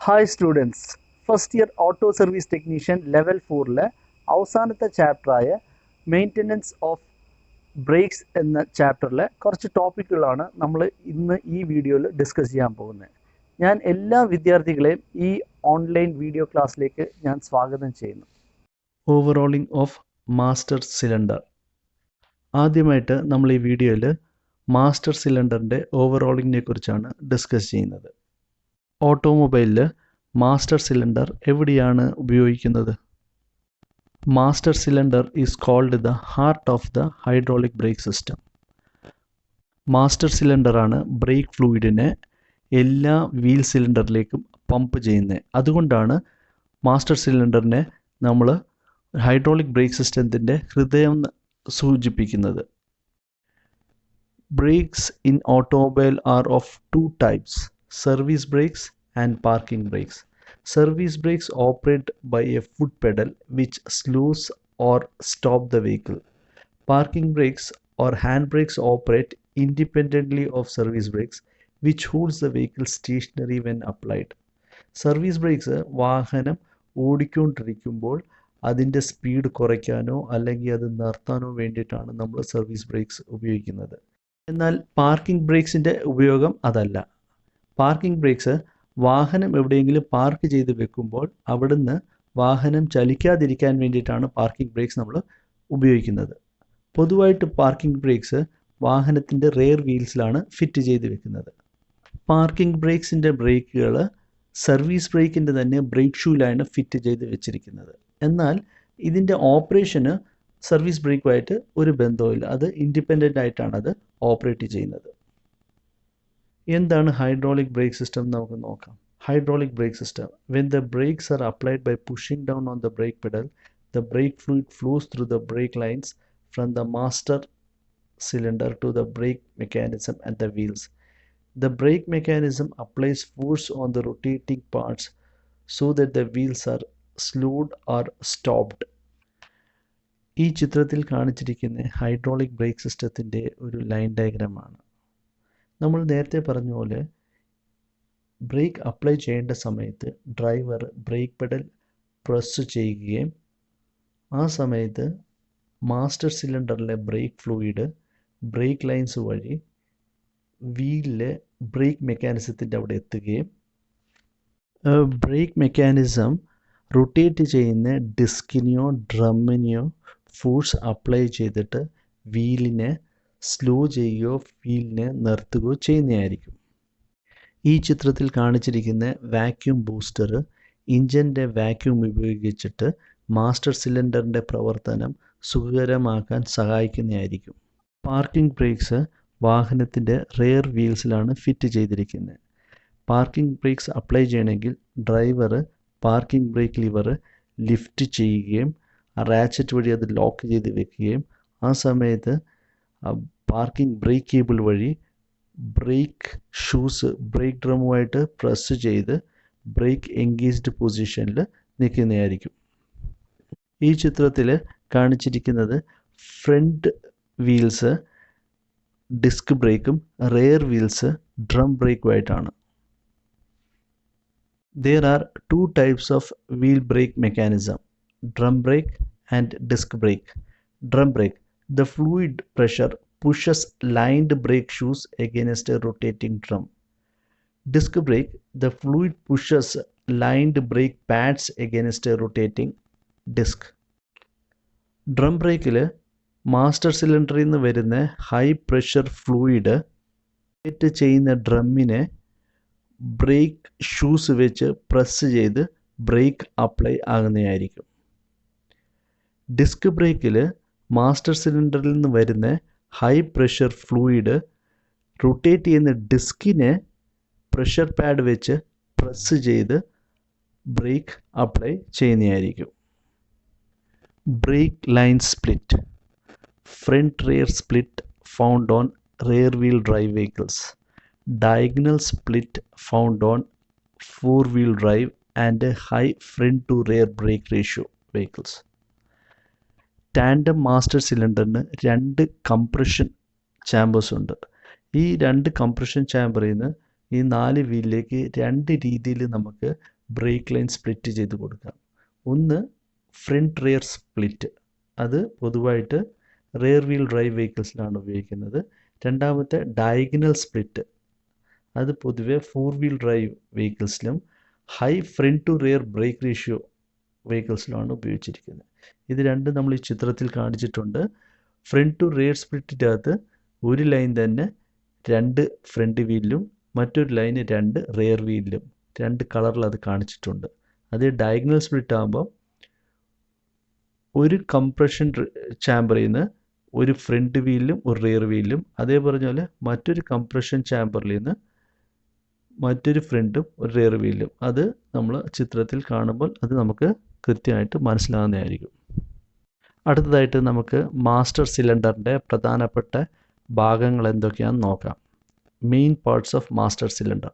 Hi students, first year auto service technician level 4-ലെ അവസാനത്തെ ചാപ്റ്ററായ മെയിൻ്റനൻസ് ഓഫ് ബ്രേക്സ് എന്ന ചാപ്റ്ററിലെ കുറച്ച് ടോപ്പിക്കുകളാണ് നമ്മൾ ഇന്ന് ഈ വീഡിയോയിൽ ഡിസ്കസ് ചെയ്യാൻ പോകുന്നത്. ഞാൻ എല്ലാ വിദ്യാർത്ഥികളെയും ഈ ഓൺലൈൻ വീഡിയോ ക്ലാസ്സിലേക്ക് ഞാൻ സ്വാഗതം ചെയ്യുന്നു. ഓവറോളിംഗ് ഓഫ് മാസ്റ്റർ സിലിണ്ടർ. ആദ്യമായിട്ട് നമ്മൾ ഈ വീഡിയോയിൽ മാസ്റ്റർ സിലിണ്ടറിൻ്റെ ഓവറോളിങ്ങിനെ കുറിച്ചാണ് ഡിസ്കസ് ചെയ്യുന്നത്. ഓട്ടോമൊബൈലിൽ മാസ്റ്റർ സിലിണ്ടർ എവിടെയാണ് ഉപയോഗിക്കുന്നത്? Master cylinder is called the heart of the hydraulic brake system. Master സിലിണ്ടറാണ് ബ്രേക്ക് ഫ്ലൂയിഡിനെ എല്ലാ വീൽ സിലിണ്ടറിലേക്കും പമ്പ് ചെയ്യുന്നത്. അതുകൊണ്ടാണ് മാസ്റ്റർ സിലിണ്ടറിനെ നമ്മൾ ഹൈഡ്രോളിക് ബ്രേക്ക് സിസ്റ്റത്തിൻ്റെ ഹൃദയം സൂചിപ്പിക്കുന്നത്. Brakes in automobile are of two types: service brakes and parking brakes. Service brakes operate by a foot pedal which slows or stops the vehicle. Parking brakes or hand brakes operate independently of service brakes which holds the vehicle stationary when applied. Service brakes വാഹനം ഓടിക്കൊണ്ടിരിക്കുമ്പോൾ അതിൻ്റെ speed കുറയ്ക്കാനോ അല്ലെങ്കിൽ അത് നിർത്താനോ വേണ്ടിയിട്ടാണ് നമ്മൾ service breaks ഉപയോഗിക്കുന്നത്. എന്നാൽ പാർക്കിംഗ് ബ്രേക്സിൻ്റെ ഉപയോഗം അതല്ല. പാർക്കിംഗ് ബ്രേക്സ് വാഹനം എവിടെയെങ്കിലും പാർക്ക് ചെയ്ത് വെക്കുമ്പോൾ അവിടുന്ന് വാഹനം ചലിക്കാതിരിക്കാൻ വേണ്ടിയിട്ടാണ് പാർക്കിംഗ് ബ്രേക്സ് നമ്മൾ ഉപയോഗിക്കുന്നത്. പൊതുവായിട്ട് പാർക്കിംഗ് ബ്രേക്സ് വാഹനത്തിൻ്റെ റെയർ വീൽസിലാണ് ഫിറ്റ് ചെയ്ത് വെക്കുന്നത്. പാർക്കിംഗ് ബ്രേക്സിൻ്റെ ബ്രേക്കുകൾ സർവീസ് ബ്രേക്കിൻ്റെ തന്നെ ബ്രേക്ക് ഷൂയിലാണ് ഫിറ്റ് ചെയ്ത് വെച്ചിരിക്കുന്നത്. എന്നാൽ ഇതിൻ്റെ ഓപ്പറേഷന് സർവീസ് ബ്രേക്കുമായിട്ട് ഒരു ബന്ധവുമില്ല. അത് ഇൻഡിപെൻഡൻ്റ് ആയിട്ടാണ് അത് ഓപ്പറേറ്റ് ചെയ്യുന്നത്. എന്താണ് ഹൈഡ്രോളിക് ബ്രേക്ക് സിസ്റ്റം നമുക്ക് നോക്കാം. Hydraulic brake system: when the brakes are applied by pushing down on the brake pedal, the brake fluid flows through the brake lines from the master cylinder to the brake mechanism and the wheels. The brake mechanism applies force on the rotating parts so that the wheels are slowed or stopped. ഈ ചിത്രത്തിൽ കാണിച്ചിരിക്കുന്ന hydraulic break സിസ്റ്റത്തിൻ്റെ ഒരു line ഡയഗ്രാമാണ്. നമ്മൾ നേരത്തെ പറഞ്ഞ പോലെ break apply ചെയ്യേണ്ട സമയത്ത് ഡ്രൈവർ ബ്രേക്ക് പെഡൽ പ്രസ് ചെയ്യുകയും ആ സമയത്ത് മാസ്റ്റർ സിലിണ്ടറിലെ ബ്രേക്ക് ഫ്ലൂയിഡ് ബ്രേക്ക് ലൈൻസ് വഴി വീലിലെ ബ്രേക്ക് മെക്കാനിസത്തിൻ്റെ അവിടെ എത്തുകയും ബ്രേക്ക് മെക്കാനിസം റൊട്ടേറ്റ് ചെയ്യുന്ന ഡിസ്കിനെയോ ഡ്രമ്മിനെയോ ഫോഴ്സ് അപ്ലൈ ചെയ്തിട്ട് വീലിനെ സ്ലോ ചെയ്യുകയോ വീലിനെ നിർത്തുകയോ ചെയ്യുന്നതായിരിക്കും. ഈ ചിത്രത്തിൽ കാണിച്ചിരിക്കുന്ന വാക്യൂം ബൂസ്റ്റർ ഇഞ്ചിൻ്റെ വാക്യൂം ഉപയോഗിച്ചിട്ട് മാസ്റ്റർ സിലിണ്ടറിൻ്റെ പ്രവർത്തനം സുഖകരമാക്കാൻ സഹായിക്കുന്നതായിരിക്കും. പാർക്കിംഗ് ബ്രേക്സ് വാഹനത്തിൻ്റെ റെയർ വീൽസിലാണ് ഫിറ്റ് ചെയ്തിരിക്കുന്നത്. പാർക്കിംഗ് ബ്രേക്സ് അപ്ലൈ ചെയ്യണമെങ്കിൽ driver parking brake lever lift ചെയ്യുകയും റാച്ചറ്റ് വഴി അത് ലോക്ക് ചെയ്ത് വെക്കുകയും ആ സമയത്ത് പാർക്കിംഗ് ബ്രേക്ക് കേബിൾ വഴി ബ്രേക്ക് ഷൂസ് ബ്രേക്ക് ഡ്രമ്മുമായിട്ട് പ്രസ് ചെയ്ത് ബ്രേക്ക് എൻഗേജ്ഡ് പൊസിഷനിൽ നിൽക്കുന്നതായിരിക്കും. ഈ ചിത്രത്തിൽ കാണിച്ചിരിക്കുന്നത് ഫ്രണ്ട് വീൽസ് ഡിസ്ക് ബ്രേക്കും റെയർ വീൽസ് ഡ്രം ബ്രേക്കുമായിട്ടാണ്. There are two types of wheel brake mechanism: drum brake and disc brake. Drum brake: the fluid pressure pushes lined brake shoes against a rotating drum. Disc brake: the fluid pushes lined brake pads against a rotating disc. Drum ബ്രേക്കിൽ master സിലിണ്ടറിൽ നിന്ന് വരുന്ന high pressure fluid rotate ചെയ്യുന്ന ഡ്രമ്മിനെ brake shoes വെച്ച് press ചെയ്ത് brake apply ആകുന്നതായിരിക്കും. Disc ബ്രേക്കിൽ മാസ്റ്റർ സിലിണ്ടറിൽ നിന്ന് വരുന്ന ഹൈ പ്രഷർ ഫ്ലൂയിഡ് റൊട്ടേറ്റ് ചെയ്യുന്ന ഡിസ്കിനെ പ്രഷർ പാഡ് വെച്ച് പ്രസ് ചെയ്ത് ബ്രേക്ക് അപ്ലൈ ചെയ്യുന്നതായിരിക്കും. Brake line split: front rear split found on rear wheel drive vehicles. Diagonal split found on four wheel drive and a high front to rear brake ratio vehicles. Tandem master സിലിണ്ടറിന് 2 compression chambers ഉണ്ട്. ഈ 2 compression ചാമ്പറിൽ നിന്ന് ഈ 4 വീലിലേക്ക് 2 രീതിയിൽ നമുക്ക് break line split ചെയ്ത് കൊടുക്കാം. ഒന്ന് ഫ്രണ്ട് റിയർ സ്പ്ലിറ്റ്, അത് പൊതുവായിട്ട് റിയർ വീൽ ഡ്രൈവ് വെഹിക്കിൾസിലാണ് ഉപയോഗിക്കുന്നത്. രണ്ടാമത്തെ ഡയഗണൽ സ്പ്ലിറ്റ്, അത് പൊതുവെ 4 വീൽ ഡ്രൈവ് വെഹിക്കിൾസിലും high front to rear brake ratio വെഹിക്കിൾസിലാണ് ഉപയോഗിച്ചിരിക്കുന്നത്. ഇത് രണ്ടും നമ്മൾ ഈ ചിത്രത്തിൽ കാണിച്ചിട്ടുണ്ട്. ഫ്രണ്ട് ടു റിയർ സ്പ്ലിറ്റിൻ്റെ അകത്ത് ഒരു ലൈൻ തന്നെ 2 ഫ്രണ്ട് വീലിലും മറ്റൊരു ലൈന് 2 റിയർ വീലിലും 2 കളറിൽ അത് കാണിച്ചിട്ടുണ്ട്. അത് ഡയഗണൽ സ്പ്ലിറ്റ് ആകുമ്പോൾ ഒരു കംപ്രഷൻ ചാമ്പറിൽ നിന്ന് ഒരു ഫ്രണ്ട് വീലിലും ഒരു റിയർ വീലിലും, അതേപോലെ പോലെ മറ്റൊരു കംപ്രഷൻ ചാമ്പറിൽ നിന്ന് മറ്റൊരു ഫ്രണ്ടും ഒരു റിയർ വീലിലും, അത് നമ്മൾ ചിത്രത്തിൽ കാണുമ്പോൾ അത് നമുക്ക് കൃത്യമായിട്ട് മനസ്സിലാകുന്നതായിരിക്കും. അടുത്തതായിട്ട് നമുക്ക് മാസ്റ്റർ സിലിണ്ടറിൻ്റെ പ്രധാനപ്പെട്ട ഭാഗങ്ങൾ എന്തൊക്കെയാണെന്ന് നോക്കാം. Main parts of master cylinder.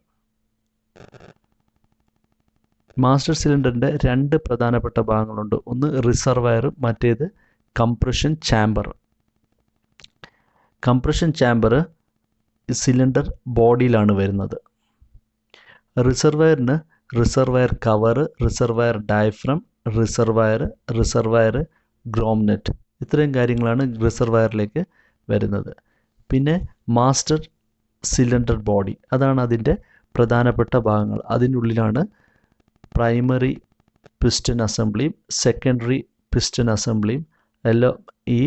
Master സിലിണ്ടറിൻ്റെ 2 പ്രധാനപ്പെട്ട ഭാഗങ്ങളുണ്ട്. ഒന്ന് റിസർവയർ, മറ്റേത് compression chamber. Compression chamber cylinder ബോഡിയിലാണ് വരുന്നത്. റിസർവയറിന് reservoir cover, reservoir diaphragm, reservoir grommet, ഇത്രയും കാര്യങ്ങളാണ് റിസർവയറിലേക്ക് വരുന്നത്. പിന്നെ മാസ്റ്റർ സിലിണ്ടർ ബോഡി, അതാണ് അതിൻ്റെ പ്രധാനപ്പെട്ട ഭാഗങ്ങൾ. അതിനുള്ളിലാണ് പ്രൈമറി പിസ്റ്റൺ അസംബ്ലിയും സെക്കൻഡറി പിസ്റ്റൺ അസംബ്ലിയും എല്ലാം ഈ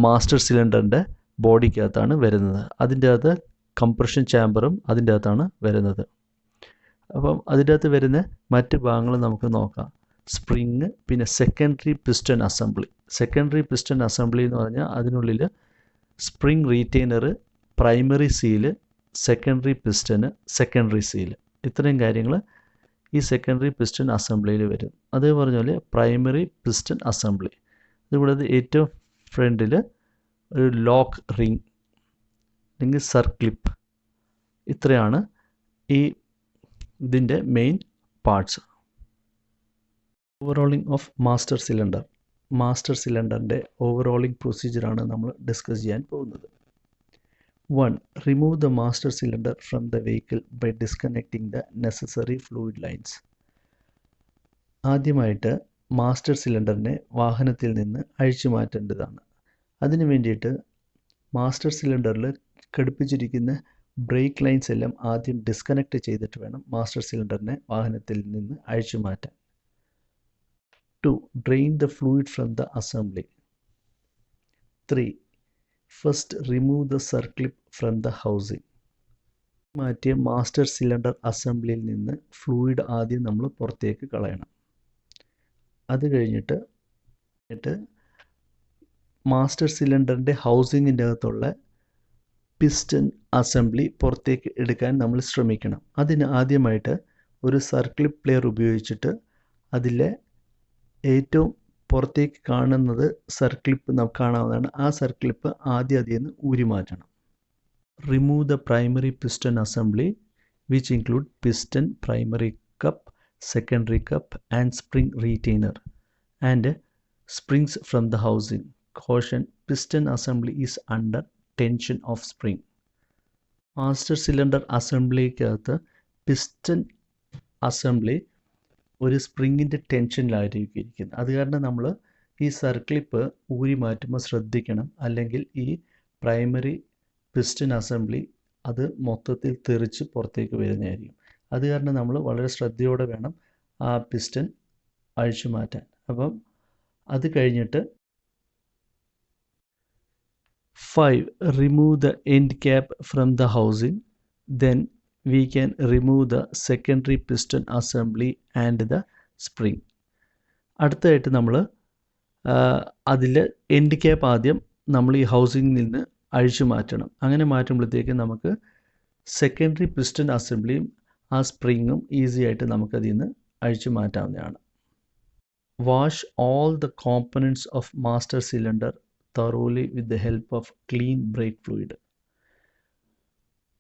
മാസ്റ്റർ സിലിണ്ടറിൻ്റെ ബോഡിക്കകത്താണ് വരുന്നത്. അതിൻ്റെ അകത്ത് കംപ്രഷൻ ചാമ്പറും അതിൻ്റെ അകത്താണ് വരുന്നത്. അപ്പം അതിൻ്റെ അകത്ത് വരുന്ന മറ്റ് ഭാഗങ്ങൾ നമുക്ക് നോക്കാം. സ്പ്രിങ്, പിന്നെ secondary piston assembly. Secondary piston assembly എന്ന് പറഞ്ഞാൽ അതിനുള്ളിൽ spring retainer, primary seal, secondary piston, secondary seal, ഇത്രയും കാര്യങ്ങൾ ഈ സെക്കൻഡറി പിസ്റ്റൺ അസംബ്ലിയിൽ വരും. അതേ പറഞ്ഞ പോലെ പ്രൈമറി പിസ്റ്റൺ അസംബ്ലി, ഇതുകൂടാതെ ഏറ്റവും ഫ്രണ്ടിൽ ഒരു ലോക്ക് റിങ് അല്ലെങ്കിൽ സർക്ലിപ്പ്, ഇത്രയാണ് ഈ ഇതിൻ്റെ main parts. Overhauling of master cylinder. Master സിലിണ്ടറിൻ്റെ ഓവറോളിംഗ് പ്രൊസീജിയറാണ് നമ്മൾ ഡിസ്കസ് ചെയ്യാൻ പോകുന്നത്. 1. Remove the master cylinder from the vehicle by disconnecting the necessary fluid lines. ആദ്യമായിട്ട് മാസ്റ്റർ സിലിണ്ടറിനെ വാഹനത്തിൽ നിന്ന് അഴിച്ചു മാറ്റേണ്ടതാണ്. അതിനു വേണ്ടിയിട്ട് മാസ്റ്റർ സിലിണ്ടറിൽ ഘടിപ്പിച്ചിരിക്കുന്ന ബ്രേക്ക് ലൈൻസ് എല്ലാം ആദ്യം ഡിസ്കണക്ട് ചെയ്തിട്ട് വേണം മാസ്റ്റർ സിലിണ്ടറിനെ വാഹനത്തിൽ നിന്ന് അഴിച്ചു മാറ്റാൻ. 2. Drain the fluid from the assembly. 3. First remove the circlip from the housing. മാറ്റിയ മാസ്റ്റർ സിലിണ്ടർ അസംബ്ലിയിൽ നിന്ന് ഫ്ലൂയിഡ് ആദ്യം നമ്മൾ പുറത്തേക്ക് കളയണം. അത് കഴിഞ്ഞിട്ട് മാസ്റ്റർ സിലിണ്ടറിൻ്റെ ഹൗസിങ്ങിൻ്റെ അകത്തുള്ള പിസ്റ്റൺ അസംബ്ലി പുറത്തേക്ക് എടുക്കാൻ നമ്മൾ ശ്രമിക്കണം. അതിന് ആദ്യമായിട്ട് ഒരു സർക്ലിപ്പ് പ്ലെയർ ഉപയോഗിച്ചിട്ട് അതിലെ ഏറ്റവും പുറത്തേക്ക് കാണുന്നത് സർക്ലിപ്പ് നമുക്ക് കാണാവുന്നതാണ്. ആ സർക്ലിപ്പ് ആദ്യം അതിൽ നിന്ന് ഊരി മാറ്റണം. Remove the primary piston assembly which include piston, primary cup, secondary cup and spring retainer and springs from the housing. Caution: piston assembly is under tension of spring. Master cylinder അസംബ്ലിക്കകത്ത് piston assembly ഒരു സ്പ്രിങ്ങിൻ്റെ ടെൻഷനിലായിരിക്കും ഇരിക്കുന്നത്. അത് കാരണം നമ്മൾ ഈ circlip ഊരി മാറ്റുമ്പോൾ ശ്രദ്ധിക്കണം, അല്ലെങ്കിൽ ഈ പ്രൈമറി പിസ്റ്റൺ അസംബ്ലി അത് മൊത്തത്തിൽ തെറിച്ച് പുറത്തേക്ക് വരുന്നതായിരിക്കും. അത് കാരണം നമ്മൾ വളരെ ശ്രദ്ധയോടെ വേണം ആ പിസ്റ്റൺ അഴിച്ചു മാറ്റാൻ. അപ്പം അത് കഴിഞ്ഞിട്ട് 5. Remove the end cap from the housing. Then we can remove the secondary piston assembly and the spring. അടുത്തതായിട്ട് നമ്മൾ അതിൽ എൻഡ് ക്യാപ്പ് ആദ്യം നമ്മൾ ഈ ഹൗസിങ്ങിൽ നിന്ന് അഴിച്ചു മാറ്റണം. അങ്ങനെ മാറ്റുമ്പോഴത്തേക്ക് നമുക്ക് സെക്കൻഡറി പിസ്റ്റൺ അസംബ്ലിയും ആ സ്പ്രിങ്ങും ഈസി ആയിട്ട് നമുക്കതിൽ നിന്ന് അഴിച്ചു മാറ്റാവുന്നതാണ്. Wash all the കോമ്പണൻറ്റ്സ് of master cylinder thoroughly with the help of clean brake fluid.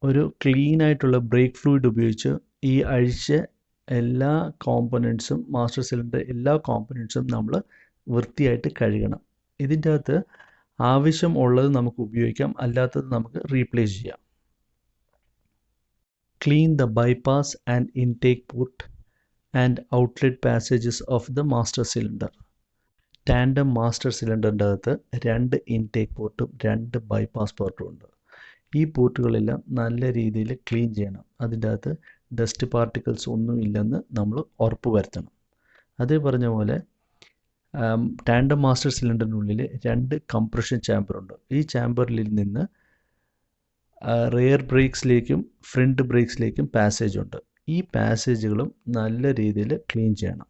ഒരു ക്ലീൻ ആയിട്ടുള്ള ബ്രേക്ക് ഫ്ലൂയിഡ് ഉപയോഗിച്ച് ഈ അഴിച്ച എല്ലാ കോമ്പണൻറ്റ്സും, മാസ്റ്റർ സിലിണ്ടർ എല്ലാ കോമ്പണൻറ്റ്സും നമ്മൾ വൃത്തിയായിട്ട് കഴുകണം. ഇതിൻ്റെ അകത്ത് ആവശ്യം ഉള്ളത് നമുക്ക് ഉപയോഗിക്കാം, അല്ലാത്തത് നമുക്ക് റീപ്ലേസ് ചെയ്യാം. Clean the bypass and intake port and outlet passages of the master cylinder. Tandem master സിലിണ്ടറിൻ്റെ അകത്ത് 2 ഇൻടേക്ക് പോർട്ടും 2 ബൈപ്പാസ് പോർട്ടും ഉണ്ട്. ഈ പോർട്ടുകളെല്ലാം നല്ല രീതിയിൽ ക്ലീൻ ചെയ്യണം. അതിൻ്റെ അകത്ത് ഡസ്റ്റ് പാർട്ടിക്കിൾസ് ഒന്നും ഇല്ലെന്ന് നമ്മൾ ഉറപ്പ് വരുത്തണം. അതേ പറഞ്ഞ പോലെ ടാൻഡം മാസ്റ്റർ സിലിണ്ടറിനുള്ളിൽ 2 കംപ്രഷൻ ചാമ്പറുണ്ട്. ഈ ചാമ്പറിൽ നിന്ന് റിയർ ബ്രേക്സിലേക്കും ഫ്രണ്ട് ബ്രേക്സിലേക്കും പാസേജ് ഉണ്ട്. ഈ പാസേജുകളും നല്ല രീതിയിൽ ക്ലീൻ ചെയ്യണം.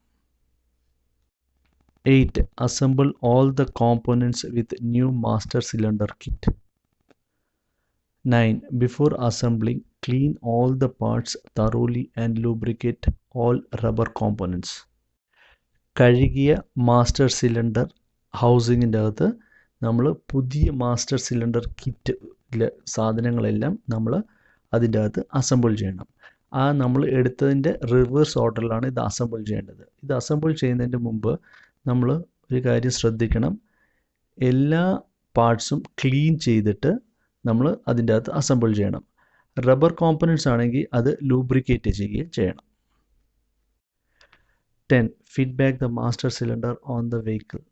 8. Assemble all the components with new master cylinder kit. 9. Before assembling, clean all the parts thoroughly and lubricate all rubber components. കഴുകിയ മാസ്റ്റർ സിലിണ്ടർ ഹൗസിങ്ങിൻ്റെ അകത്ത് നമ്മൾ പുതിയ മാസ്റ്റർ സിലിണ്ടർ കിറ്റ് സാധനങ്ങളെല്ലാം നമ്മൾ അതിൻ്റെ അകത്ത് അസംബിൾ ചെയ്യണം. നമ്മൾ എടുത്തതിൻ്റെ റിവേഴ്സ് ഓർഡറിലാണ് ഇത് അസംബിൾ ചെയ്യേണ്ടത്. ഇത് അസംബിൾ ചെയ്യുന്നതിന് മുമ്പ് നമ്മൾ ഒരു കാര്യം ശ്രദ്ധിക്കണം. എല്ലാ പാർട്സും ക്ലീൻ ചെയ്തിട്ട് നമ്മൾ അതിൻ്റെ അകത്ത് അസംബിൾ ചെയ്യണം. റബ്ബർ കോമ്പണൻറ്റ്സ് ആണെങ്കിൽ അത് ലൂബ്രിക്കേറ്റ് ചെയ്യുകയും ചെയ്യണം. 10. Fit back the master cylinder on the vehicle.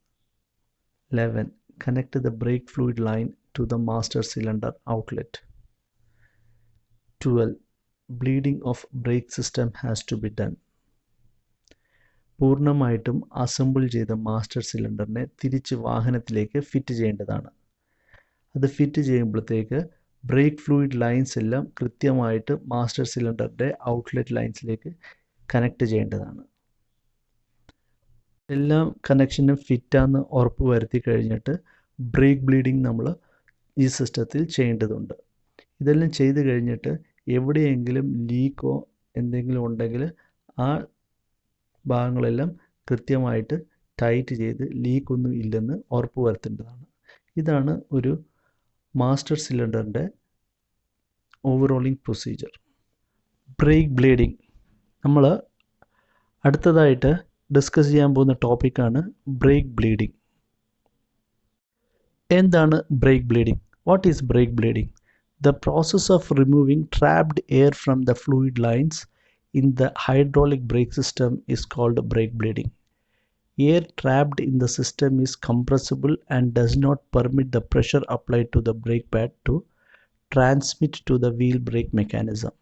11. Connect the brake fluid line to the master cylinder outlet. 12. Bleeding of brake system has to be done. പൂർണ്ണമായിട്ടും അസംബിൾ ചെയ്ത മാസ്റ്റർ സിലിണ്ടറിനെ തിരിച്ച് വാഹനത്തിലേക്ക് fit ചെയ്യേണ്ടതാണ്. അത് fit ചെയ്യുമ്പോഴത്തേക്ക് brake fluid lines എല്ലാം കൃത്യമായിട്ട് master സിലിണ്ടറിൻ്റെ outlet ലൈൻസിലേക്ക് connect ചെയ്യേണ്ടതാണ്. എല്ലാ കണക്ഷനും ഫിറ്റാന്ന് ഉറപ്പ് വരുത്തി കഴിഞ്ഞിട്ട് ബ്രേക്ക് ബ്ലീഡിങ് നമ്മൾ ഈ സിസ്റ്റത്തിൽ ചെയ്യേണ്ടതുണ്ട്. ഇതെല്ലാം ചെയ്ത് കഴിഞ്ഞിട്ട് എവിടെയെങ്കിലും ലീക്കോ എന്തെങ്കിലും ഉണ്ടെങ്കിൽ ആ ഭാഗങ്ങളെല്ലാം കൃത്യമായിട്ട് ടൈറ്റ് ചെയ്ത് ലീക്കൊന്നും ഇല്ലെന്ന് ഉറപ്പ് വരുത്തേണ്ടതാണ്. ഇതാണ് ഒരു മാസ്റ്റർ സിലിണ്ടറിൻ്റെ ഓവറോളിംഗ് പ്രൊസീജിയർ. ബ്രേക്ക് ബ്ലീഡിങ് നമ്മൾ അടുത്തതായിട്ട് ഡിസ്കസ് ചെയ്യാൻ പോകുന്ന ടോപ്പിക്കാണ് ബ്രേക്ക് ബ്ലീഡിങ്. എന്താണ് brake bleeding? What is brake bleeding? The process of removing trapped air from the fluid lines in the hydraulic brake system is called brake bleeding. Air trapped in the system is compressible and does not permit the pressure applied to the brake pad to transmit to the wheel brake mechanism.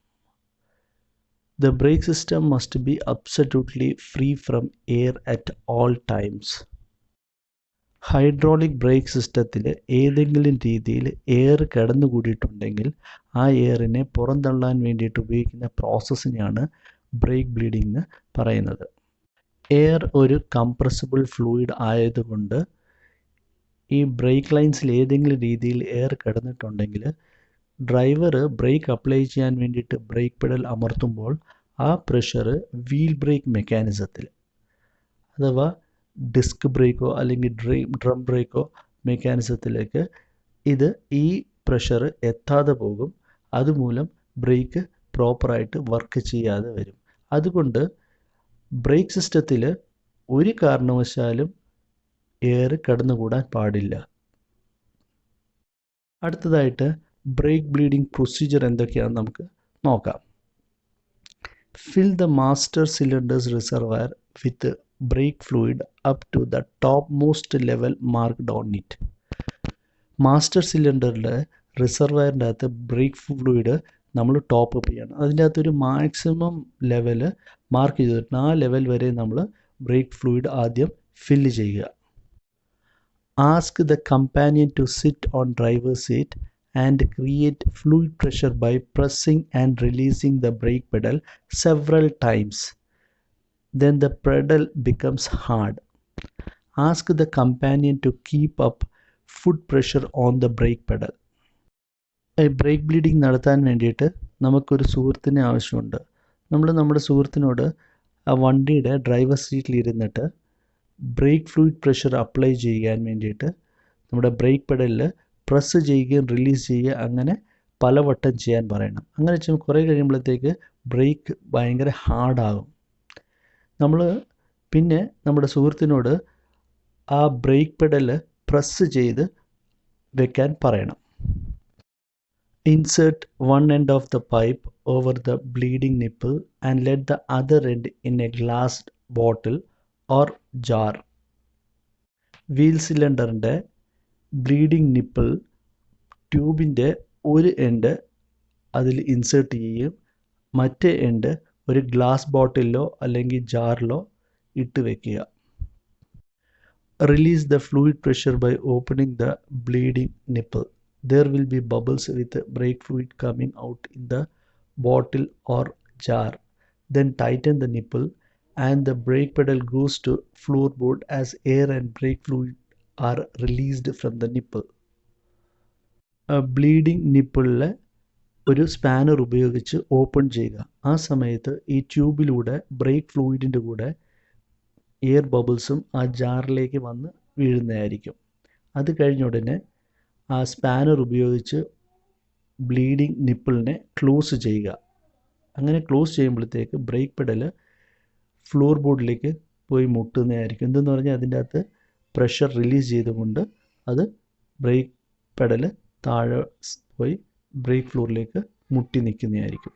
The brake system must be absolutely free from air at all times. Hydraulic break സിസ്റ്റത്തിൽ ഏതെങ്കിലും രീതിയിൽ air കിടന്നുകൂടിയിട്ടുണ്ടെങ്കിൽ ആ എയറിനെ പുറന്തള്ളാൻ വേണ്ടിയിട്ട് ഉപയോഗിക്കുന്ന പ്രോസസ്സിനെയാണ് break bleeding എന്ന് പറയുന്നത്. Air ഒരു compressible fluid ആയതുകൊണ്ട് ഈ ബ്രേക്ക് ലൈൻസിൽ ഏതെങ്കിലും രീതിയിൽ എയർ കിടന്നിട്ടുണ്ടെങ്കിൽ ഡ്രൈവർ ബ്രേക്ക് അപ്ലൈ ചെയ്യാൻ വേണ്ടിയിട്ട് ബ്രേക്ക് പെഡൽ അമർത്തുമ്പോൾ ആ പ്രഷർ വീൽ ബ്രേക്ക് മെക്കാനിസത്തിൽ അഥവാ ഡിസ്ക് ബ്രേക്കോ അല്ലെങ്കിൽ ഡ്രം ബ്രേക്കോ മെക്കാനിസത്തിലേക്ക് ഈ പ്രഷർ എത്താതെ പോകും. അതുമൂലം ബ്രേക്ക് പ്രോപ്പറായിട്ട് വർക്ക് ചെയ്യാതെ വരും. അതുകൊണ്ട് ബ്രേക്ക് സിസ്റ്റത്തിൽ ഒരു കാരണവശാലും എയർ കടന്നുകൂടാൻ പാടില്ല. അടുത്തതായിട്ട് ബ്രേക്ക് ബ്ലീഡിംഗ് പ്രൊസീജിയർ എന്തൊക്കെയാണെന്ന് നമുക്ക് നോക്കാം. Fill the master cylinder's reservoir with brake fluid up to the topmost level marked on it. Master സിലിണ്ടറിൽ റിസർവയറിൻ്റെ അകത്ത് ബ്രേക്ക് ഫ്ലൂയിഡ് നമ്മൾ ടോപ്പ് അപ്പ് ചെയ്യണം. അതിൻ്റെ അകത്തൊരു മാക്സിമം ലെവൽ മാർക്ക് ചെയ്തിട്ടുണ്ട്. ആ ലെവൽ വരെ നമ്മൾ ബ്രേക്ക് ഫ്ലൂയിഡ് ആദ്യം ഫില്ല് ചെയ്യുക. Ask the companion to sit on driver seat and create fluid pressure by pressing and releasing the brake pedal several times. Then the pedal becomes hard. Ask the companion to keep up foot pressure on the brake pedal. Brake bleeding നടത്താൻ വേണ്ടിയിട്ട് നമുക്കൊരു സുഹൃത്തിനെ ആവശ്യമുണ്ട്. നമ്മൾ നമ്മുടെ സുഹൃത്തിനോട് ആ വണ്ടിയുടെ ഡ്രൈവർ സീറ്റിൽ ഇരുന്നിട്ട് ബ്രേക്ക് ഫ്ലൂയിഡ് പ്രഷർ അപ്ലൈ ചെയ്യാൻ വേണ്ടിയിട്ട് നമ്മുടെ ബ്രേക്ക് പെഡലിൽ പ്രസ് ചെയ്യുകയും റിലീസ് ചെയ്യുക അങ്ങനെ പലവട്ടം ചെയ്യാൻ പറയണം. അങ്ങനെ ചെയ്യുമ്പോൾ കുറേ കഴിയുമ്പോഴത്തേക്ക് ബ്രേക്ക് ഭയങ്കര ഹാർഡാകും. നമ്മൾ പിന്നെ നമ്മുടെ സുഹൃത്തിനോട് ആ ബ്രേക്ക് പെഡൽ പ്രസ് ചെയ്ത് വെക്കാൻ പറയണം. Insert one end of the pipe over the bleeding nipple and let the other end in a glass bottle or jar. Wheel സിലിണ്ടറിൻ്റെ ബ്ലീഡിംഗ് നിപ്പിൾ ട്യൂബിൻ്റെ ഒരു എൻഡ് അതിൽ ഇൻസേർട്ട് ചെയ്യുകയും മറ്റേ എൻഡ് ഒരു ഗ്ലാസ് ബോട്ടിലോ അല്ലെങ്കിൽ ജാറിലോ ഇട്ട് വയ്ക്കുക. Release the fluid pressure by opening the bleeding nipple. There will be bubbles with brake fluid coming out in the bottle or jar. Then tighten the nipple and the brake pedal goes to floorboard as air and brake fluid are released from the nipple. Bleeding നിപ്പിളിൽ ഒരു spanner ഉപയോഗിച്ച് open ചെയ്യുക. ആ സമയത്ത് ഈ ട്യൂബിലൂടെ break ഫ്ലൂയിഡിൻ്റെ കൂടെ air ബബിൾസും ആ ജാറിലേക്ക് വന്ന് വീഴുന്നതായിരിക്കും. അത് കഴിഞ്ഞ ഉടനെ ആ സ്പാനർ ഉപയോഗിച്ച് ബ്ലീഡിംഗ് നിപ്പിളിനെ ക്ലോസ് ചെയ്യുക. അങ്ങനെ ക്ലോസ് ചെയ്യുമ്പോഴത്തേക്ക് ബ്രേക്ക് പെഡൽ ഫ്ലോർ ബോർഡിലേക്ക് പോയി മുട്ടുന്നതായിരിക്കും. എന്തെന്ന് പറഞ്ഞാൽ അതിൻ്റെ അകത്ത് പ്രഷർ റിലീസ് ചെയ്തുകൊണ്ട് അത് ബ്രേക്ക് പെഡൽ താഴെ പോയി ബ്രേക്ക് ഫ്ലോറിലേക്ക് മുട്ടി നിൽക്കുന്നതായിരിക്കും.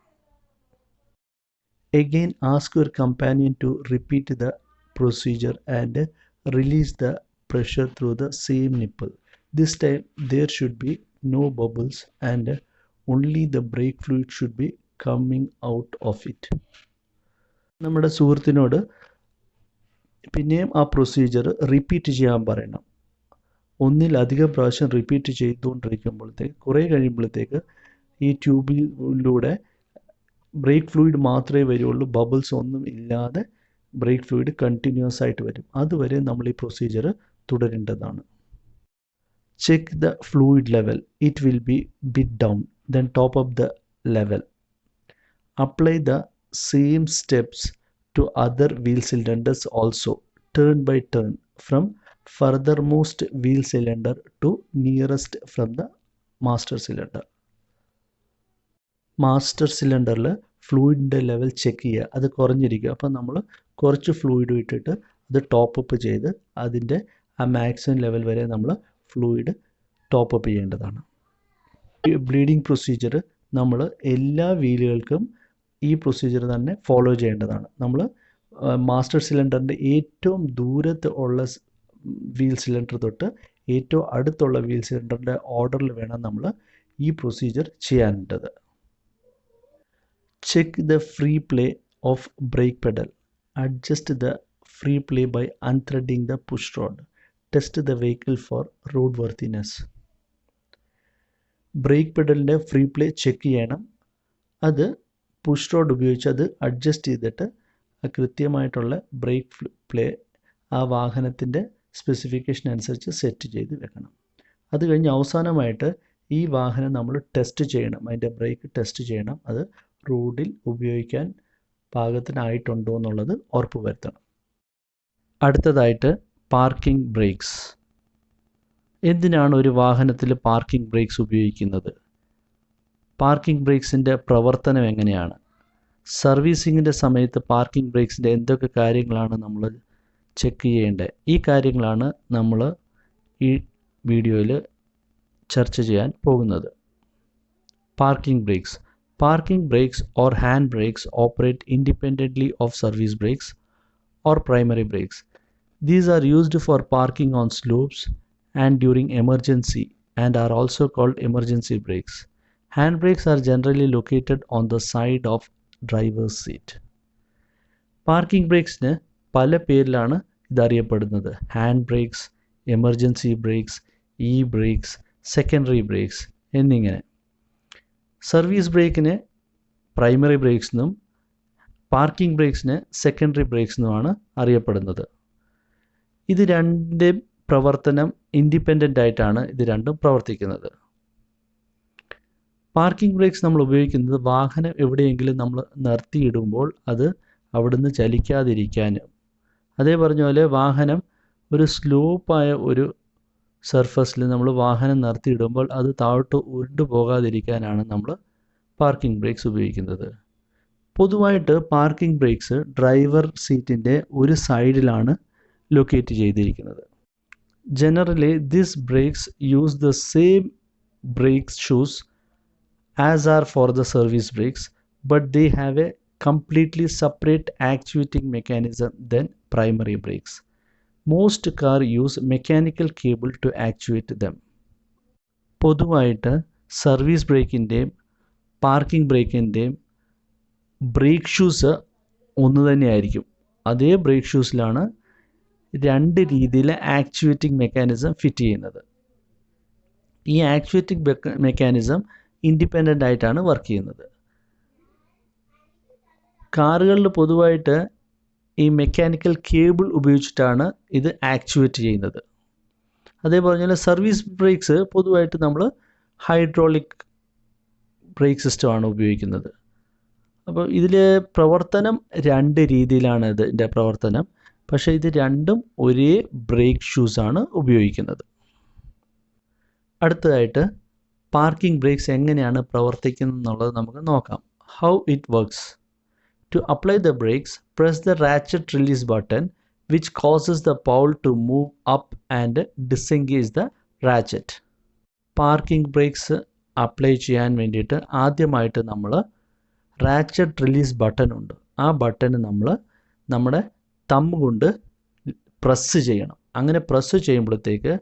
Again, ask your companion to repeat the procedure and release the pressure through the same nipple. This time there should be no bubbles and only the brake fluid should be coming out of it. നമ്മുടെ സുഹൃത്തിനോട് പിന്നെയും ആ procedure repeat ചെയ്യാൻ പറയണം. ഒന്നിലധികം പ്രാവശ്യം repeat ചെയ്തുകൊണ്ടിരിക്കുമ്പോഴത്തേക്ക് കുറേ കഴിയുമ്പോഴത്തേക്ക് ഈ ട്യൂബിലൂടെ ബ്രേക്ക് ഫ്ലൂയിഡ് മാത്രമേ വരുള്ളൂ, ബബിൾസ് ഒന്നും ഇല്ലാതെ ബ്രേക്ക് ഫ്ലൂയിഡ് കണ്ടിന്യൂസ് ആയിട്ട് വരും. അതുവരെ നമ്മൾ ഈ പ്രൊസീജിയർ തുടരേണ്ടതാണ്. Check the fluid level. It will be bit down, then top up the level. Apply the same steps to other wheel cylinders also, turn by turn from furthermost wheel cylinder to nearest from the master cylinder. Master സിലിണ്ടറിൽ ഫ്ലൂയിഡിൻ്റെ level check ചെയ്യുക, അത് കുറഞ്ഞിരിക്കുക. അപ്പം നമ്മൾ കുറച്ച് fluid ഇട്ടിട്ട് അത് top up ചെയ്ത് അതിൻ്റെ ആ മാക്സിമം ലെവൽ വരെ നമ്മൾ ഫ്ലൂയിഡ് ടോപ്പ് അപ്പ് ചെയ്യേണ്ടതാണ്. ഈ ബ്ലീഡിംഗ് പ്രൊസീജിയർ നമ്മൾ എല്ലാ വീലുകൾക്കും ഈ പ്രൊസീജിയർ തന്നെ ഫോളോ ചെയ്യേണ്ടതാണ്. നമ്മൾ മാസ്റ്റർ സിലിണ്ടറിൻ്റെ ഏറ്റവും ദൂരത്ത് ഉള്ള വീൽ സിലിണ്ടർ തൊട്ട് ഏറ്റവും അടുത്തുള്ള വീൽ സിലിണ്ടറിൻ്റെ ഓർഡറിൽ വേണം നമ്മൾ ഈ പ്രൊസീജിയർ ചെയ്യാനുള്ളത്. Check the free play of brake pedal. Adjust the free play by unthreading the push rod. Test the vehicle for road worthiness. Brake പെഡലിൻ്റെ ഫ്രീ പ്ലേ ചെക്ക് ചെയ്യണം. അത് പുഷ് റോഡ് ഉപയോഗിച്ച് അത് അഡ്ജസ്റ്റ് ചെയ്തിട്ട് കൃത്യമായിട്ടുള്ള ബ്രേക്ക് പ്ലേ ആ വാഹനത്തിൻ്റെ specification അനുസരിച്ച് സെറ്റ് ചെയ്ത് വെക്കണം. അത് കഴിഞ്ഞ് അവസാനമായിട്ട് ഈ വാഹനം നമ്മൾ ടെസ്റ്റ് ചെയ്യണം, അതിൻ്റെ ബ്രേക്ക് ടെസ്റ്റ് ചെയ്യണം. അത് റോഡിൽ ഉപയോഗിക്കാൻ പാകത്തിനായിട്ടുണ്ടോ എന്നുള്ളത് ഉറപ്പ് വരുത്തണം. അടുത്തതായിട്ട് പാർക്കിംഗ് ബ്രേക്സ്. എന്തിനാണ് ഒരു വാഹനത്തിൽ പാർക്കിംഗ് ബ്രേക്സ് ഉപയോഗിക്കുന്നത്? പാർക്കിംഗ് ബ്രേക്സിൻ്റെ പ്രവർത്തനം എങ്ങനെയാണ്? സർവീസിങ്ങിൻ്റെ സമയത്ത് പാർക്കിംഗ് ബ്രേക്സിൻ്റെ എന്തൊക്കെ കാര്യങ്ങളാണ് നമ്മൾ ചെക്ക് ചെയ്യേണ്ടത്? ഈ കാര്യങ്ങളാണ് നമ്മൾ ഈ വീഡിയോയിൽ ചർച്ച ചെയ്യാൻ പോകുന്നത്. Parking brakes. Parking brakes or hand brakes operate independently of service brakes or primary brakes. These are used for parking on slopes and during emergency and are also called emergency brakes. Hand brakes are generally located on the side of driver's seat. Parking brakesന് പല പേരിലാണ് ഇതറിയപ്പെടുന്നത്. Hand brakes, emergency brakes, e brakes, secondary brakes എന്നിങ്ങനെ. Service ബ്രേക്കിന് primary brakes എന്നും parking ബ്രേക്സിന് secondary brakes എന്നുമാണ് അറിയപ്പെടുന്നത്. ഇത് രണ്ടും പ്രവർത്തനം ഇൻഡിപെൻഡൻ്റ് ആയിട്ടാണ് ഇത് രണ്ടും പ്രവർത്തിക്കുന്നത്. പാർക്കിംഗ് ബ്രേക്സ് നമ്മൾ ഉപയോഗിക്കുന്നത് വാഹനം എവിടെയെങ്കിലും നമ്മൾ നിർത്തിയിടുമ്പോൾ അത് അവിടുന്ന് ചലിക്കാതിരിക്കാനും, അതേ പറഞ്ഞ പോലെ വാഹനം ഒരു സ്ലോപ്പായ ഒരു സർഫസിൽ നമ്മൾ വാഹനം നിർത്തിയിടുമ്പോൾ അത് താഴോട്ട് ഉരുണ്ടു പോകാതിരിക്കാനാണ് നമ്മൾ പാർക്കിംഗ് ബ്രേക്സ് ഉപയോഗിക്കുന്നത്. പൊതുവായിട്ട് പാർക്കിംഗ് ബ്രേക്സ് ഡ്രൈവർ സീറ്റിൻ്റെ ഒരു സൈഡിലാണ് ലൊക്കേറ്റ് ചെയ്തിരിക്കുന്നത്. Generally this brakes use the same brake shoes as are for the service brakes, but they have a completely separate actuating mechanism than primary brakes. Most cars use mechanical cable to actuate them. പൊതുവായിട്ട് service ബ്രേക്കിൻ്റെയും parking ബ്രേക്കിൻ്റെയും break shoes ഒന്ന് തന്നെയായിരിക്കും. അതേ break ഷൂസിലാണ് രണ്ട് രീതിയിൽ actuating mechanism fit ചെയ്യുന്നത്. ഈ actuating mechanism independent ആയിട്ടാണ് work ചെയ്യുന്നത്. കാറുകളിൽ പൊതുവായിട്ട് ഈ മെക്കാനിക്കൽ കേബിൾ ഉപയോഗിച്ചിട്ടാണ് ഇത് ആക്ച്വേറ്റ് ചെയ്യുന്നത്. അതേപോലെ തന്നെ സർവീസ് ബ്രേക്സ് പൊതുവായിട്ട് നമ്മൾ ഹൈഡ്രോളിക് ബ്രേക്ക് സിസ്റ്റമാണ് ഉപയോഗിക്കുന്നത്. അപ്പോൾ ഇതിൽ പ്രവർത്തനം രണ്ട് രീതിയിലാണ് ഇതിൻ്റെ പ്രവർത്തനം. പക്ഷേ ഇത് രണ്ടും ഒരേ ബ്രേക്ക് ഷൂസാണ് ഉപയോഗിക്കുന്നത്. അടുത്തതായിട്ട് പാർക്കിംഗ് ബ്രേക്സ് എങ്ങനെയാണ് പ്രവർത്തിക്കുന്നത് എന്നുള്ളത് നമുക്ക് നോക്കാം. How it works. To apply the brakes, press the ratchet release button, which causes the pole to move up and disengage the ratchet. Parking brakes apply ചെയ്യാൻ വേണ്ടിയിട്ട് ആദ്യമായിട്ട് നമ്മൾ റാച്ചറ്റ് റിലീസ് ബട്ടൺ ഉണ്ട്. ആ ബട്ടൺ നമ്മൾ നമ്മുടെ തമ്പ് കൊണ്ട് press ചെയ്യണം. അങ്ങനെ പ്രസ് ചെയ്യുമ്പോഴത്തേക്ക്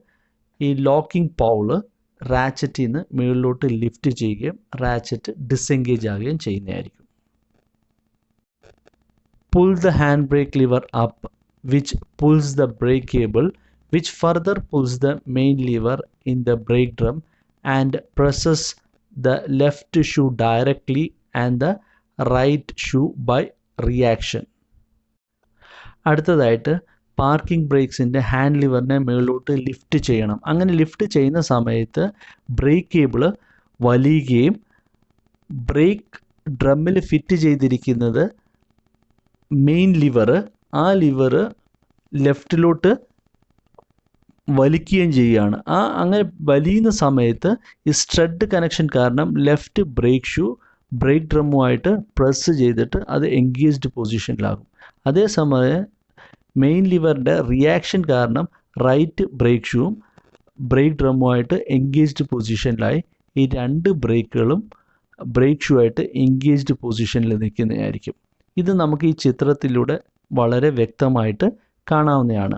ഈ ലോക്കിംഗ് പൗള് റാച്ചറ്റിൽ നിന്ന് മുകളിലോട്ട് ലിഫ്റ്റ് ചെയ്യുകയും റാച്ചറ്റ് ഡിസെൻഗേജ് ആകുകയും ചെയ്യുന്നതായിരിക്കും. Pull the handbrake lever up, which pulls the brake cable, which further pulls the main lever in the brake drum and presses the left shoe directly and the right shoe by reaction. അടുത്തതായിട്ട് parking ബ്രേക്സിൻ്റെ hand ലിവറിനെ മുകളിലോട്ട് lift ചെയ്യണം. അങ്ങനെ lift ചെയ്യുന്ന സമയത്ത് brake cable വലിയുകയും brake ഡ്രമ്മിൽ ഫിറ്റ് ചെയ്തിരിക്കുന്നത് മെയിൻ ലിവർ, ആ ലിവർ ലെഫ്റ്റിലോട്ട് വലിക്കുകയും ചെയ്യുകയാണ്. അങ്ങനെ വലിയുന്ന സമയത്ത് ഈ സ്റ്റഡ് കണക്ഷൻ കാരണം ലെഫ്റ്റ് ബ്രേക്ക് ഷൂ ബ്രേക്ക് ഡ്രമ്മുമായിട്ട് പ്രസ് ചെയ്തിട്ട് അത് എൻഗേജ്ഡ് പൊസിഷനിലാകും. അതേസമയം മെയിൻ ലിവറിൻ്റെ റിയാക്ഷൻ കാരണം റൈറ്റ് ബ്രേക്ക് ഷൂവും ബ്രേക്ക് ഡ്രമ്മുമായിട്ട് എൻഗേജ്ഡ് പൊസിഷനിലായി ഈ രണ്ട് ബ്രേക്കുകളും ബ്രേക്ക് ഷൂ ആയിട്ട് എൻഗേജ്ഡ് പൊസിഷനിൽ നിൽക്കുന്നതായിരിക്കും. ഇത് നമുക്ക് ഈ ചിത്രത്തിലൂടെ വളരെ വ്യക്തമായിട്ട് കാണാവുന്നതാണ്.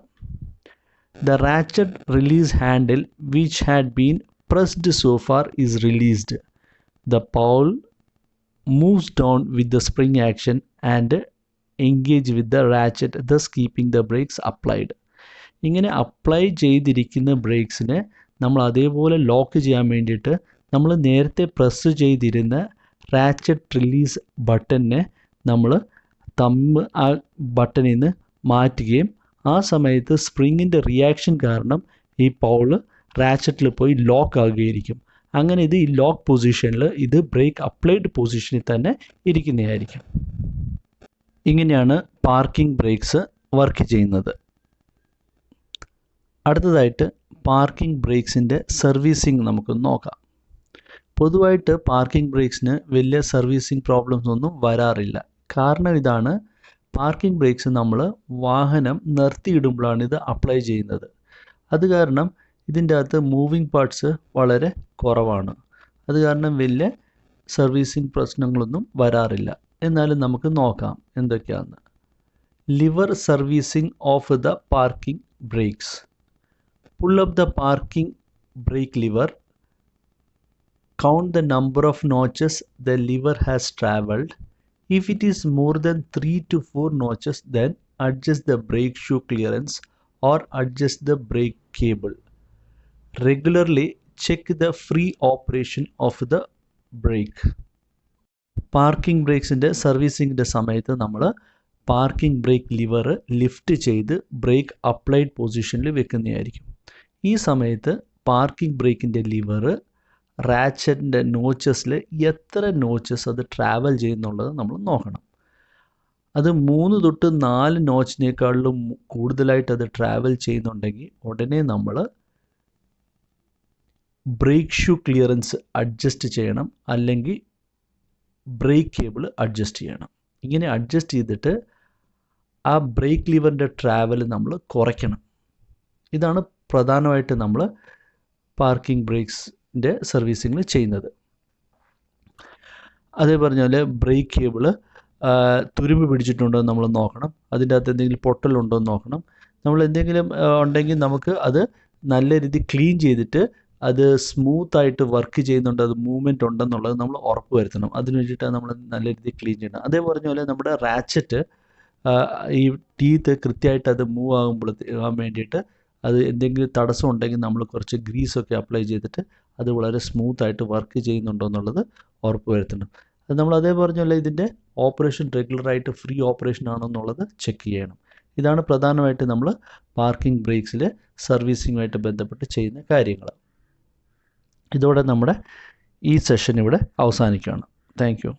The ratchet release handle which had been pressed so far is released. The pole moves down with the spring action and engage with the ratchet, thus keeping the brakes applied. ഇങ്ങനെ അപ്ലൈ ചെയ്തിരിക്കുന്ന ബ്രേക്സിനെ നമ്മൾ അതേപോലെ lock ചെയ്യാൻ വേണ്ടിയിട്ട് നമ്മൾ നേരത്തെ press ചെയ്തിരുന്ന ratchet release ബട്ടണിനെ നമ്മൾ തമ്പ് ആ ബട്ടണിൽ നിന്ന് മാറ്റുകയും ആ സമയത്ത് സ്പ്രിങ്ങിൻ്റെ റിയാക്ഷൻ കാരണം ഈ പൗള് റാച്ചറ്റിൽ പോയി ലോക്ക് ആകുകയായിരിക്കും. അങ്ങനെ ഇത് ഈ ലോക്ക് പൊസിഷനിൽ ഇത് ബ്രേക്ക് അപ്ലൈഡ് പൊസിഷനിൽ തന്നെ ഇരിക്കുന്നതായിരിക്കും. ഇങ്ങനെയാണ് പാർക്കിംഗ് ബ്രേക്സ് വർക്ക് ചെയ്യുന്നത്. അടുത്തതായിട്ട് പാർക്കിംഗ് ബ്രേക്സിൻ്റെ സർവീസിങ് നമുക്ക് നോക്കാം. പൊതുവായിട്ട് പാർക്കിംഗ് ബ്രേക്സിന് വലിയ സർവീസിങ് പ്രോബ്ലംസ് ഒന്നും വരാറില്ല. കാരണം ഇതാണ്, പാർക്കിംഗ് ബ്രേക്സ് നമ്മൾ വാഹനം നിർത്തിയിടുമ്പോഴാണ് ഇത് അപ്ലൈ ചെയ്യുന്നത്. അത് കാരണം ഇതിൻ്റെ അകത്ത് മൂവിങ് പാർട്സ് വളരെ കുറവാണ്. അത് കാരണം വലിയ സർവീസിങ് പ്രശ്നങ്ങളൊന്നും വരാറില്ല. എന്നാലും നമുക്ക് നോക്കാം എന്തൊക്കെയാണെന്ന്. Lever servicing of the parking brakes. Pull up the parking brake lever. Count the number of notches the lever has traveled. If it is more than 3 to 4 notches, then adjust the brake shoe clearance or adjust the brake cable. Regularly check the free operation of the brake. Parking ബ്രേക്സിൻ്റെ സർവീസിങ്ങിൻ്റെ സമയത്ത് നമ്മൾ parking brake lever lift ചെയ്ത് brake applied പൊസിഷനിൽ വെക്കുന്നതായിരിക്കും. ഈ സമയത്ത് parking ബ്രേക്കിൻ്റെ ലിവർ റാച്ചറ്റിൻ്റെ നോച്ചസിൽ എത്ര നോച്ചസ് അത് ട്രാവൽ ചെയ്യുന്നുള്ളത് നമ്മൾ നോക്കണം. അത് 3 തൊട്ട് 4 നോച്ചിനേക്കാളും കൂടുതലായിട്ട് അത് ട്രാവൽ ചെയ്യുന്നുണ്ടെങ്കിൽ ഉടനെ നമ്മൾ ബ്രേക്ക് ഷൂ ക്ലിയറൻസ് അഡ്ജസ്റ്റ് ചെയ്യണം, അല്ലെങ്കിൽ ബ്രേക്ക് കേബിൾ അഡ്ജസ്റ്റ് ചെയ്യണം. ഇങ്ങനെ അഡ്ജസ്റ്റ് ചെയ്തിട്ട് ആ ബ്രേക്ക് ലിവറിൻ്റെ ട്രാവൽ നമ്മൾ കുറയ്ക്കണം. ഇതാണ് പ്രധാനമായിട്ട് നമ്മൾ പാർക്കിംഗ് ബ്രേക്സിൻ്റെ സർവീസിങ്ങിൽ ചെയ്യുന്നത്. അതേ പറഞ്ഞ പോലെ ബ്രേക്ക് കേബിള് തുരുമ്പ് പിടിച്ചിട്ടുണ്ടോ എന്ന് നമ്മൾ നോക്കണം. അതിൻ്റെ അകത്ത് എന്തെങ്കിലും പൊട്ടലുണ്ടോ എന്ന് നോക്കണം. നമ്മൾ എന്തെങ്കിലും ഉണ്ടെങ്കിൽ നമുക്ക് അത് നല്ല രീതിയിൽ ക്ലീൻ ചെയ്തിട്ട് അത് സ്മൂത്തായിട്ട് വർക്ക് ചെയ്യുന്നുണ്ട്, അത് മൂവ്മെൻറ്റ് ഉണ്ടെന്നുള്ളത് നമ്മൾ ഉറപ്പ് വരുത്തണം. അതിന് വേണ്ടിയിട്ടാണ് നമ്മൾ നല്ല രീതിയിൽ ക്ലീൻ ചെയ്യണം. അതേ പറഞ്ഞ പോലെ നമ്മുടെ റാച്ചറ്റ് ഈ ടീത്ത് കൃത്യമായിട്ട് അത് മൂവ് ആകാൻ വേണ്ടിയിട്ട് അത് എന്തെങ്കിലും തടസ്സം ഉണ്ടെങ്കിൽ നമ്മൾ കുറച്ച് ഗ്രീസൊക്കെ അപ്ലൈ ചെയ്തിട്ട് അത് വളരെ സ്മൂത്തായിട്ട് വർക്ക് ചെയ്യുന്നുണ്ടോ എന്നുള്ളത് ഉറപ്പ് വരുത്തണം. അത് നമ്മൾ അതേ പറഞ്ഞല്ല ഇതിൻ്റെ ഓപ്പറേഷൻ റെഗുലറായിട്ട് ഫ്രീ ഓപ്പറേഷൻ ആണോ എന്നുള്ളത് ചെക്ക് ചെയ്യണം. ഇതാണ് പ്രധാനമായിട്ട് നമ്മൾ പാർക്കിംഗ് ബ്രേക്സിൽ സർവീസിങ്ങുമായിട്ട് ബന്ധപ്പെട്ട് ചെയ്യുന്ന കാര്യങ്ങൾ. ഇതോടെ നമ്മുടെ ഈ സെഷൻ ഇവിടെ അവസാനിക്കുകയാണ്. Thank you.